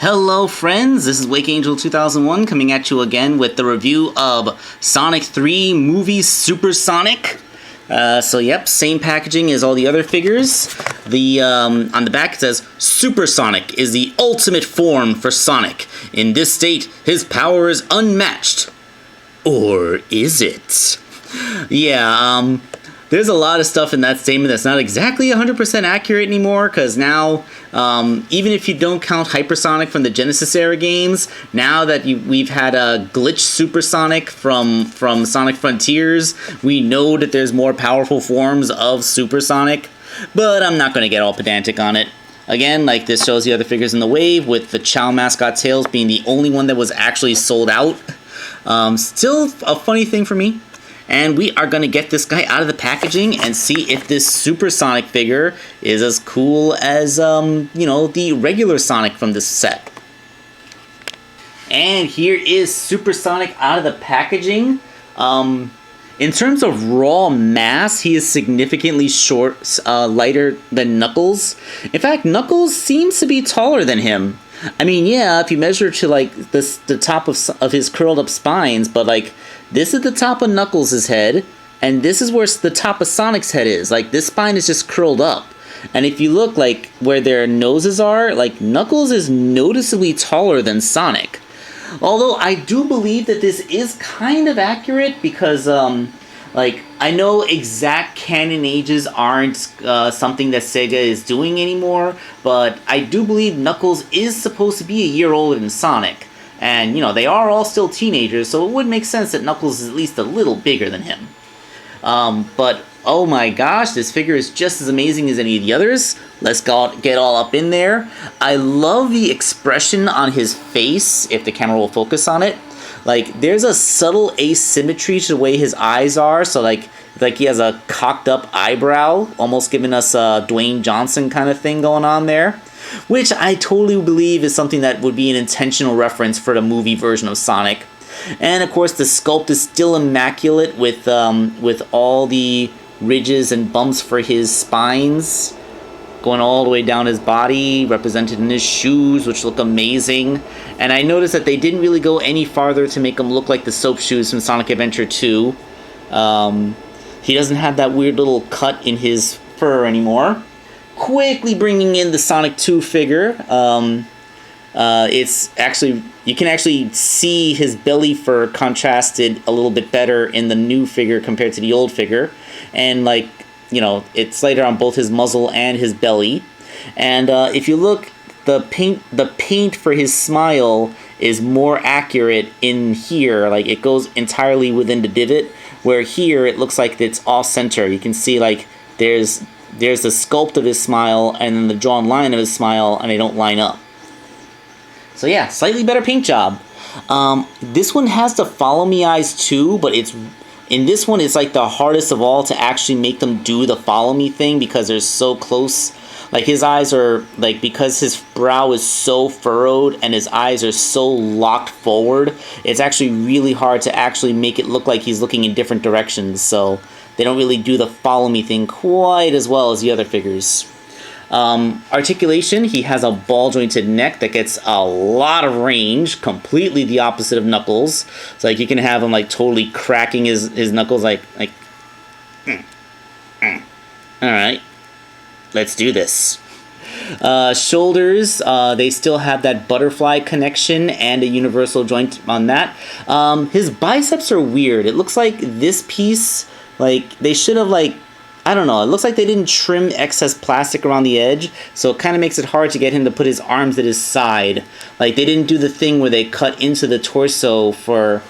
Hello friends, this is Wake Angel 2001 coming at you again with the review of Sonic 3 movie Supersonic. Yep, same packaging as all the other figures. On the back it says, Supersonic is the ultimate form for Sonic. In this state, his power is unmatched. Or is it? Yeah, there's a lot of stuff in that statement that's not exactly 100% accurate anymore, because now, even if you don't count Hypersonic from the Genesis era games, now that we've had a glitch Supersonic from Sonic Frontiers, we know that there's more powerful forms of Supersonic, but I'm not going to get all pedantic on it. Again, like this shows the other figures in the wave, with the Chow mascot Tails being the only one that was actually sold out. Still a funny thing for me. And we are going to get this guy out of the packaging and see if this Supersonic figure is as cool as, the regular Sonic from this set. And here is Supersonic out of the packaging. In terms of raw mass, he is significantly lighter than Knuckles. In fact, Knuckles seems to be taller than him. I mean, yeah, if you measure to, like, the top of his curled up spines, but, like, this is the top of Knuckles' head, and this is where the top of Sonic's head is. Like, this spine is just curled up. And if you look, like, where their noses are, like, Knuckles is noticeably taller than Sonic. Although, I do believe that this is kind of accurate, because, I know exact canon ages aren't something that Sega is doing anymore, but I do believe Knuckles is supposed to be a year older than Sonic. And, they are all still teenagers, so it would make sense that Knuckles is at least a little bigger than him. But, oh my gosh, this figure is just as amazing as any of the others. Let's get all up in there. I love the expression on his face, if the camera will focus on it. Like, there's a subtle asymmetry to the way his eyes are, so like he has a cocked up eyebrow, almost giving us a Dwayne Johnson kind of thing going on there. Which I totally believe is something that would be an intentional reference for the movie version of Sonic. And of course the sculpt is still immaculate with all the ridges and bumps for his spines going all the way down his body, represented in his shoes, which look amazing. And I noticed that they didn't really go any farther to make him look like the soap shoes from Sonic Adventure 2. He doesn't have that weird little cut in his fur anymore. Quickly bringing in the Sonic 2 figure. It's actually, you can actually see his belly fur contrasted a little bit better in the new figure compared to the old figure. And it's lighter on both his muzzle and his belly. And if you look, the paint for his smile is more accurate in here. Like, it goes entirely within the divot, where here it looks like it's all center. You can see, like, there's the sculpt of his smile and then the drawn line of his smile, and they don't line up. So yeah, slightly better paint job. This one has the follow me eyes too, but in this one it's like the hardest of all to actually make them do the follow me thing, because they're so close. Like, his eyes are, like, because his brow is so furrowed and his eyes are so locked forward, it's actually really hard to actually make it look like he's looking in different directions. So they don't really do the follow me thing quite as well as the other figures. Articulation, he has a ball jointed neck that gets a lot of range, completely the opposite of Knuckles. So, like, you can have him, like, totally cracking his knuckles, like alright, let's do this. Shoulders, they still have that butterfly connection and a universal joint on that. His biceps are weird. It looks like this piece, like, they should have, like, I don't know, it looks like they didn't trim excess plastic around the edge, so it kind of makes it hard to get him to put his arms at his side. Like, they didn't do the thing where they cut into the torso to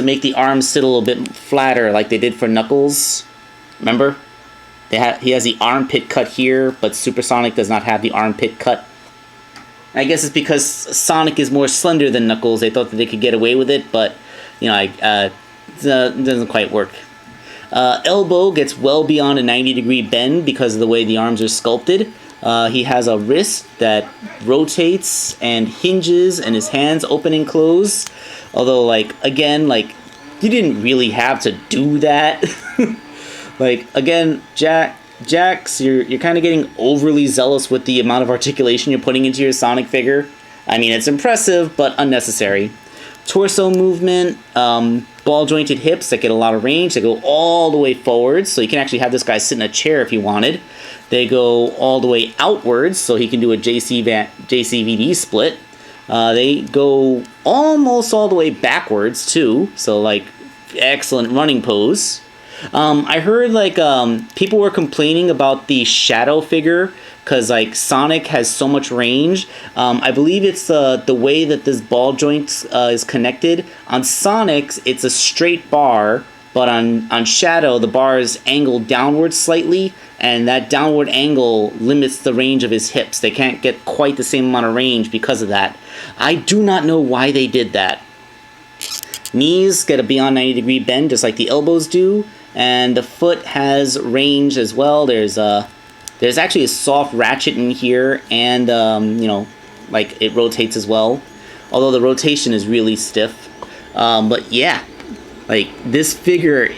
make the arms sit a little bit flatter like they did for Knuckles. Remember? He has the armpit cut here, but Supersonic does not have the armpit cut. I guess it's because Sonic is more slender than Knuckles. They thought that they could get away with it, but, it doesn't quite work. Elbow gets well beyond a 90-degree bend because of the way the arms are sculpted. He has a wrist that rotates and hinges, and his hands open and close. Although, again, you didn't really have to do that. Again, Jack, Jax, you're kind of getting overly zealous with the amount of articulation you're putting into your Sonic figure. I mean, it's impressive, but unnecessary. Torso movement, ball jointed hips that get a lot of range. They go all the way forwards, so you can actually have this guy sit in a chair if you wanted. They go all the way outwards, so he can do a JCVD split. They go almost all the way backwards, too, so, like, excellent running pose. I heard, like, people were complaining about the Shadow figure, because, like, Sonic has so much range. I believe it's the way that this ball joint is connected. On Sonic, it's a straight bar, but on Shadow, the bar is angled downward slightly, and that downward angle limits the range of his hips. They can't get quite the same amount of range because of that. I do not know why they did that. Knees get a beyond 90-degree bend, just like the elbows do, and the foot has range as well. There's actually a soft ratchet in here, and you know, like, it rotates as well. Although the rotation is really stiff. But yeah, like, this figure,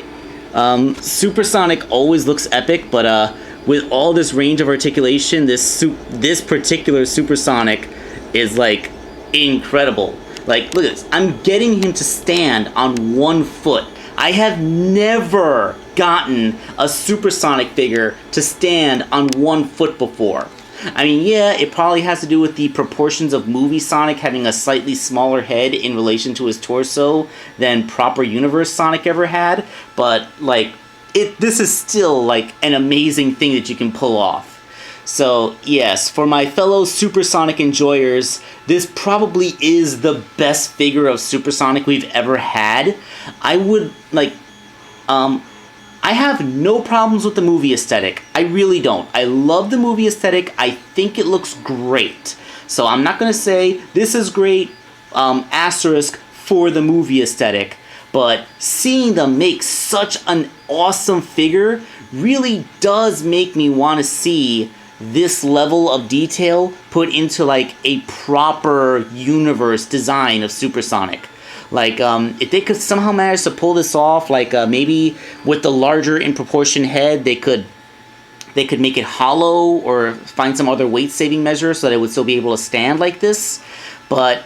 Supersonic always looks epic, but with all this range of articulation, this particular Supersonic is, like, incredible. Like, look at this. I'm getting him to stand on one foot. I have never gotten a Supersonic figure to stand on one foot before. I mean, yeah, it probably has to do with the proportions of movie Sonic having a slightly smaller head in relation to his torso than proper universe Sonic ever had, but, like, this is still, like, an amazing thing that you can pull off. So, yes, for my fellow Supersonic enjoyers, this probably is the best figure of Supersonic we've ever had. I would, like, I have no problems with the movie aesthetic. I really don't. I love the movie aesthetic. I think it looks great. So I'm not going to say this is great, asterisk, for the movie aesthetic. But seeing them make such an awesome figure really does make me want to see this level of detail put into, like, a proper universe design of Supersonic. Like, if they could somehow manage to pull this off, like, maybe with the larger in proportion head, they could make it hollow or find some other weight saving measure so that it would still be able to stand like this. But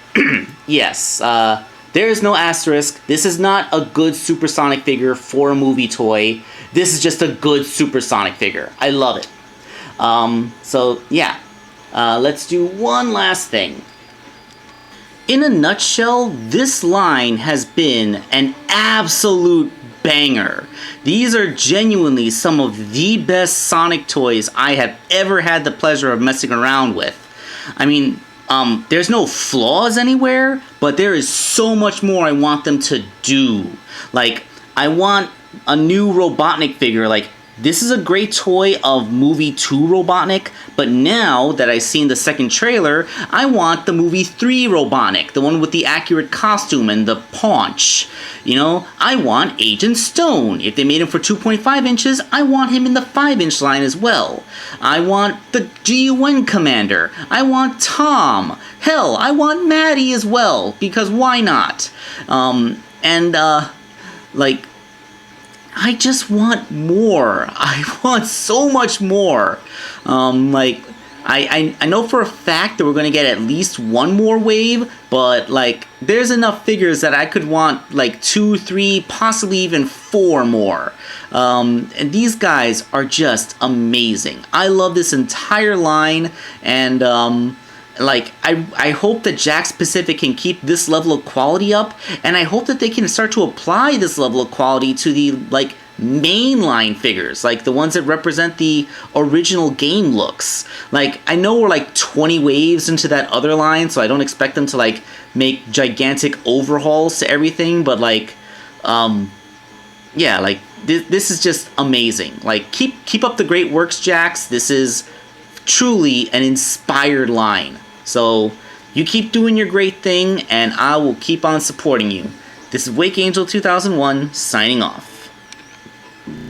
yes, there is no asterisk. This is not a good Supersonic figure for a movie toy. This is just a good Supersonic figure. I love it. So yeah, let's do one last thing. In a nutshell, this line has been an absolute banger. These are genuinely some of the best Sonic toys I have ever had the pleasure of messing around with. I mean, there's no flaws anywhere, but there is so much more I want them to do. Like, I want a new Robotnik figure. Like, this is a great toy of Movie 2 Robotnik, but now that I've seen the second trailer, I want the Movie 3 Robotnik, the one with the accurate costume and the paunch. You know, I want Agent Stone. If they made him for 2.5 inches, I want him in the 5-inch line as well. I want the GUN Commander. I want Tom. Hell, I want Maddie as well, because why not? Like, I just want more. I want so much more. Like, I know for a fact that we're going to get at least one more wave, but, like, there's enough figures that I could want, like, 2, 3, possibly even 4 more. And these guys are just amazing. I love this entire line, and, like, I hope that Jakks Pacific can keep this level of quality up, and I hope that they can start to apply this level of quality to the, like, mainline figures, like the ones that represent the original game looks. Like, I know we're, like, 20 waves into that other line, so I don't expect them to, like, make gigantic overhauls to everything, but, like, yeah, like, this is just amazing. Like, keep up the great works, Jakks. This is truly an inspired line. So, you keep doing your great thing, and I will keep on supporting you. This is Wake Angel 2001, signing off.